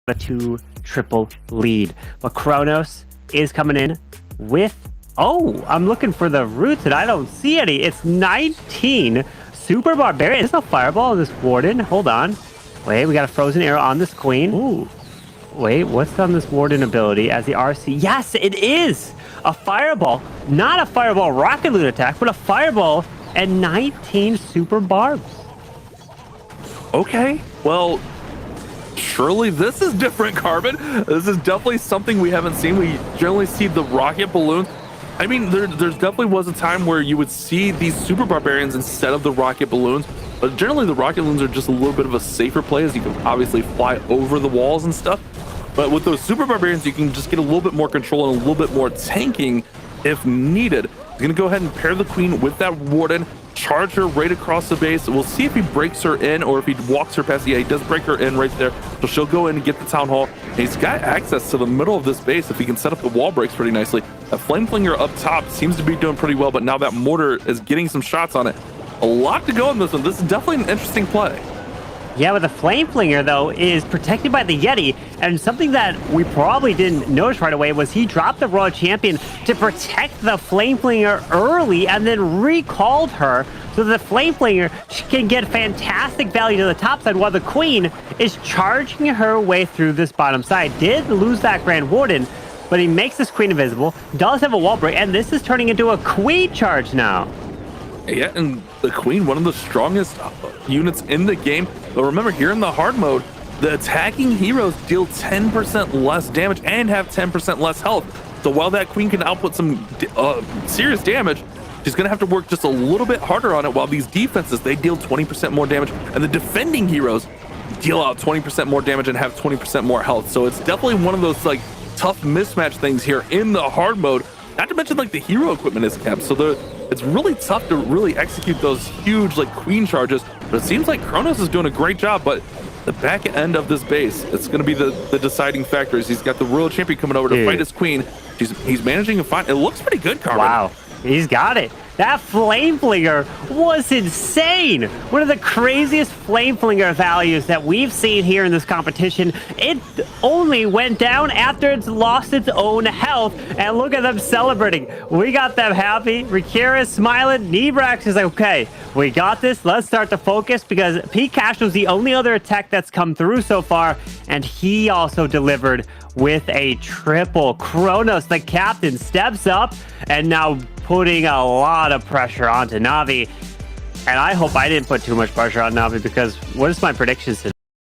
a 2 triple lead. But Cronos is coming in with, oh, I'm looking for the roots and I don't see any. It's 19 Super Barbarian. Is this a fireball on this Warden? Hold on. Wait, we got a frozen arrow on this Queen. Ooh. Wait, what's on this Warden ability as the RC? Yes, it is a fireball. Not a fireball rocket loot attack, but a fireball and 19 super barbs. Okay, well, surely this is different, Carbon. This is definitely something we haven't seen. We generally see the rocket balloons. I mean, there's definitely was a time where you would see these super barbarians instead of the rocket balloons, but generally the rocket balloons are just a little bit of a safer play, as you can obviously fly over the walls and stuff. But with those super barbarians, you can just get a little bit more control and a little bit more tanking if needed. He's gonna go ahead and pair the Queen with that Warden, charge her right across the base. We'll see if he breaks her in or if he walks her past. Yeah, he does break her in right there. So she'll go in and get the Town Hall. And he's got access to the middle of this base if he can set up the wall breaks pretty nicely. A Flame Flinger up top seems to be doing pretty well, but now that mortar is getting some shots on it. A lot to go in this one. This is definitely an interesting play. Yeah, but the Flame Flinger, though, is protected by the Yeti, and something that we probably didn't notice right away was he dropped the Royal Champion to protect the Flame Flinger early and then recalled her so the Flame Flinger can get fantastic value to the top side while the Queen is charging her way through this bottom side. Did lose that Grand Warden, but he makes this Queen invisible, does have a wall break, and this is turning into a Queen charge now. Yeah, and the Queen, one of the strongest units in the game. But remember, here in the hard mode, the attacking heroes deal 10% less damage and have 10% less health. So while that Queen can output some serious damage, she's going to have to work just a little bit harder on it, while these defenses, they deal 20% more damage, and the defending heroes deal out 20% more damage and have 20% more health. So it's definitely one of those like tough mismatch things here in the hard mode. Not to mention, like, the hero equipment is kept, so it's really tough to really execute those huge, like, Queen charges. But it seems like Cronos is doing a great job, but the back end of this base, it's going to be the deciding factor. He's got the Royal Champion coming over to fight his Queen. He's managing to find. It looks pretty good, Carmen. Wow, he's got it. That Flame Flinger was insane. One of the craziest Flame Flinger values that we've seen here in this competition. It only went down after it's lost its own health. And look at them celebrating. We got them happy. Rikira's smiling. Nebrax is like, okay, we got this. Let's start to focus, because Pete Cash was the only other attack that's come through so far. And he also delivered with a triple. Cronos, the captain, steps up and now putting a lot of pressure onto Navi. And I hope I didn't put too much pressure on Navi, because what is my predictions today?